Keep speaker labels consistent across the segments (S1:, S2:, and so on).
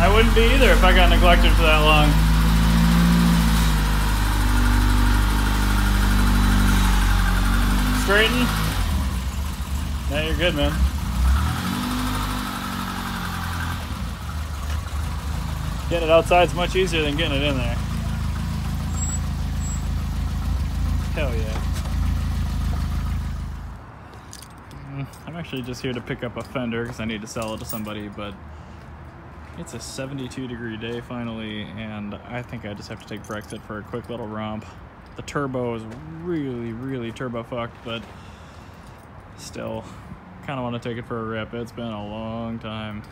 S1: I wouldn't be either if I got neglected for that long. Straighten. Yeah, you're good, man. Getting it outside is much easier than getting it in there. Hell yeah. I'm actually just here to pick up a fender because I need to sell it to somebody, but it's a 72-degree day finally, and I think I just have to take Brexit for a quick little romp. The turbo is really turbo fucked, but still kind of want to take it for a rip. It's been a long time.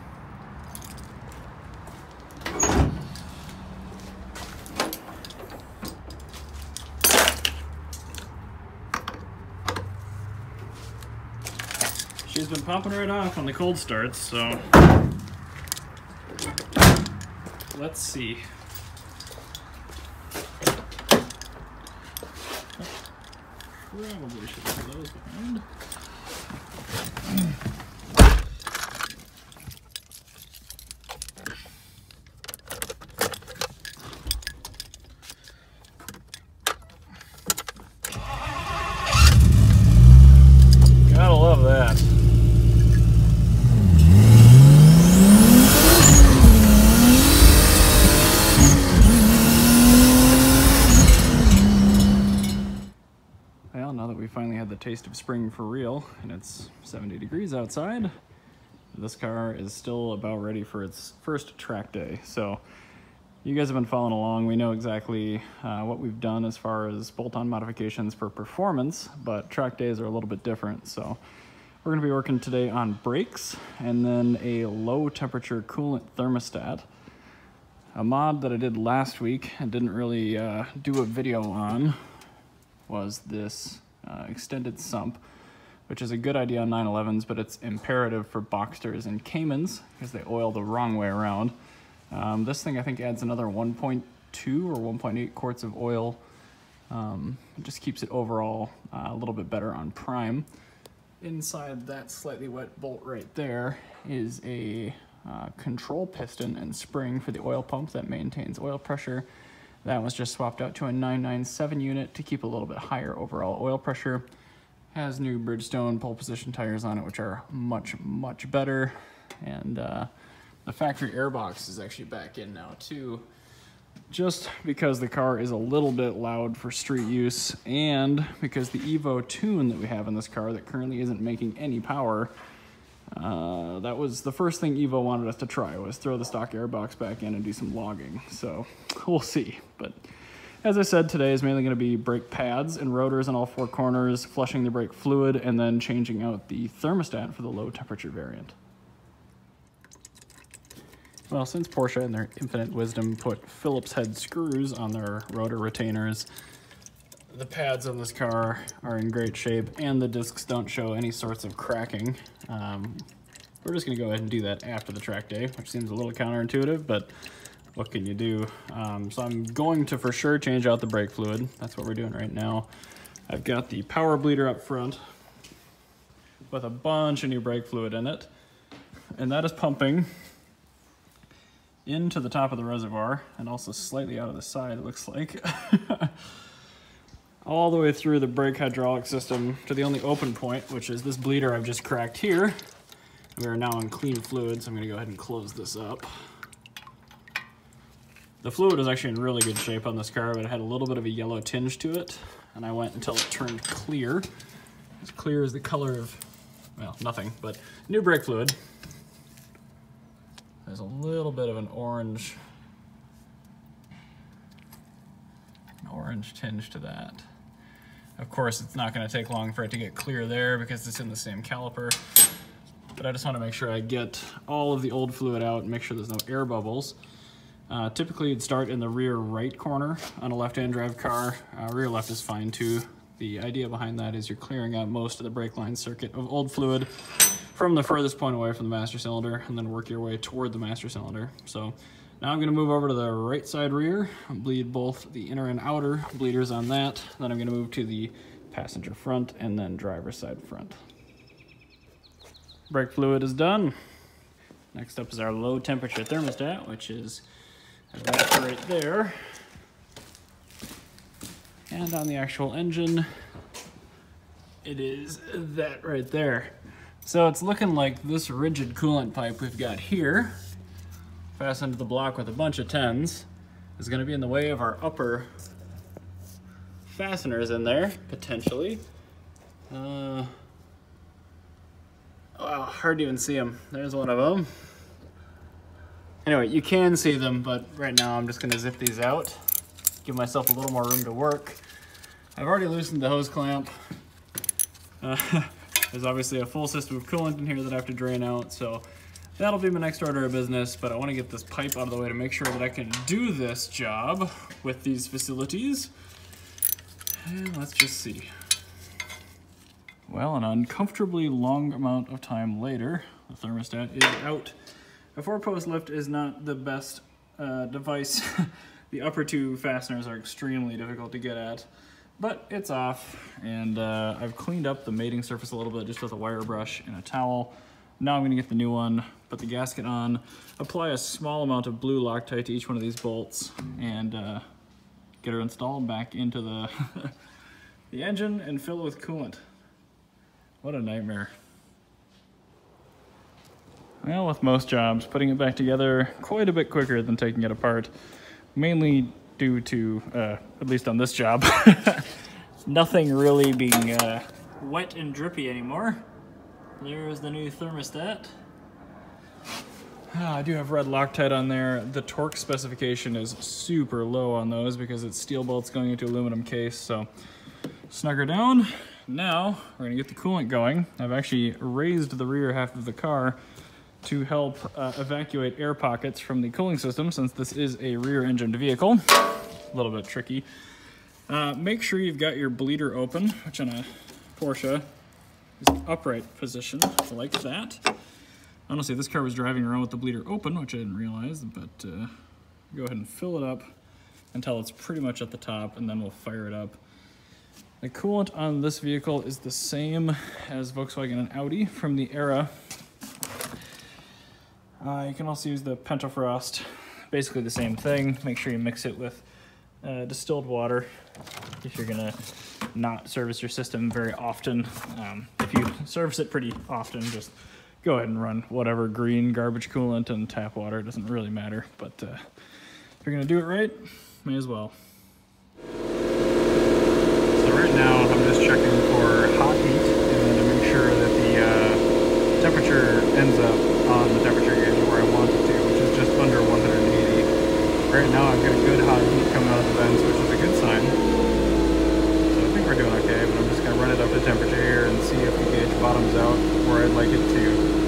S1: She's been popping right off on the cold starts, so let's see. Probably should have those behind. Gotta love that. Well, now that we finally had the taste of spring for real, and it's 70 degrees outside, this car is still about ready for its first track day. So you guys have been following along. We know exactly what we've done as far as bolt-on modifications for performance, but track days are a little bit different. So we're going to be working today on brakes and then a low temperature coolant thermostat. A mod that I did last week and didn't really do a video on was this extended sump, which is a good idea on 911s, but it's imperative for Boxsters and Caymans because they oil the wrong way around. This thing I think adds another 1.2 or 1.8 quarts of oil. It just keeps it overall a little bit better on prime. Inside that slightly wet bolt right there is a control piston and spring for the oil pump that maintains oil pressure. That was just swapped out to a 997 unit to keep a little bit higher overall oil pressure. Has new Bridgestone pole position tires on it, which are much better. And the factory airbox is actually back in now too, just because the car is a little bit loud for street use, and because the Evo tune that we have in this car that currently isn't making any power, that was the first thing Evo wanted us to try, was throw the stock airbox back in and do some logging. So we'll see. But as I said, today is mainly going to be brake pads and rotors in all four corners, flushing the brake fluid, and then changing out the thermostat for the low temperature variant. Well, since Porsche in their infinite wisdom put Phillips head screws on their rotor retainers, the pads on this car are in great shape and the discs don't show any sorts of cracking. We're just going to go ahead and do that after the track day, which seems a little counterintuitive, but what can you do? So I'm going to for sure change out the brake fluid. That's what we're doing right now. I've got the power bleeder up front with a bunch of new brake fluid in it, and that is pumping into the top of the reservoir and also slightly out of the side, it looks like. All the way through the brake hydraulic system to the only open point, which is this bleeder I've just cracked here. We are now in clean fluid, so I'm going to go ahead and close this up. The fluid is actually in really good shape on this car, but it had a little bit of a yellow tinge to it, and I went until it turned clear. As clear as the color of, well, nothing, but new brake fluid. There's a little bit of an orange tinge to that. Of course, it's not going to take long for it to get clear there because it's in the same caliper. But I just want to make sure I get all of the old fluid out and make sure there's no air bubbles. Typically, you'd start in the rear right corner on a left-hand drive car. Rear left is fine too. The idea behind that is you're clearing out most of the brake line circuit of old fluid from the furthest point away from the master cylinder and then work your way toward the master cylinder. So now I'm going to move over to the right side rear, bleed both the inner and outer bleeders on that. Then I'm going to move to the passenger front and then driver's side front. Brake fluid is done. Next up is our low temperature thermostat, which is that right there. And on the actual engine, it is that right there. So it's looking like this rigid coolant pipe we've got here, fastened to the block with a bunch of 10s, is going to be in the way of our upper fasteners in there, potentially. Wow, hard to even see them. There's one of them. Anyway, you can see them, but right now I'm just going to zip these out, give myself a little more room to work. I've already loosened the hose clamp. There's obviously a full system of coolant in here that I have to drain out, so that'll be my next order of business, but I want to get this pipe out of the way to make sure that I can do this job with these facilities. And let's just see. Well, an uncomfortably long amount of time later, the thermostat is out. A 4-post lift is not the best device. The upper 2 fasteners are extremely difficult to get at, but it's off, and I've cleaned up the mating surface a little bit just with a wire brush and a towel. Now I'm going to get the new one, put the gasket on, apply a small amount of blue Loctite to each one of these bolts, and get her installed back into the, the engine and fill it with coolant. What a nightmare. Well, with most jobs, putting it back together quite a bit quicker than taking it apart, mainly due to, at least on this job, nothing really being wet and drippy anymore. There's the new thermostat. I do have red Loctite on there. The torque specification is super low on those because it's steel bolts going into aluminum case, so snug her down. Now we're gonna get the coolant going. I've actually raised the rear half of the car to help evacuate air pockets from the cooling system, since this is a rear engined vehicle. A little bit tricky. Make sure you've got your bleeder open, which on a Porsche is upright position, like that. Honestly, this car was driving around with the bleeder open, which I didn't realize, but go ahead and fill it up until it's pretty much at the top, and then we'll fire it up. The coolant on this vehicle is the same as Volkswagen and Audi from the era. You can also use the Pentafrost, basically the same thing. Make sure you mix it with distilled water if you're gonna not service your system very often. If you service it pretty often, just go ahead and run whatever green garbage coolant and tap water. It doesn't really matter, but if you're gonna do it right, may as well. So right now I'm just checking for hot heat and to make sure that the temperature ends up on the temperature gauge where I want it to, which is just under 180. Right now I've got a good hot heat coming out of the vents, which is a good sign. So I think we're doing okay, but I'm just gonna run it up to temperature here and see if the gauge bottoms out where I'd like it to.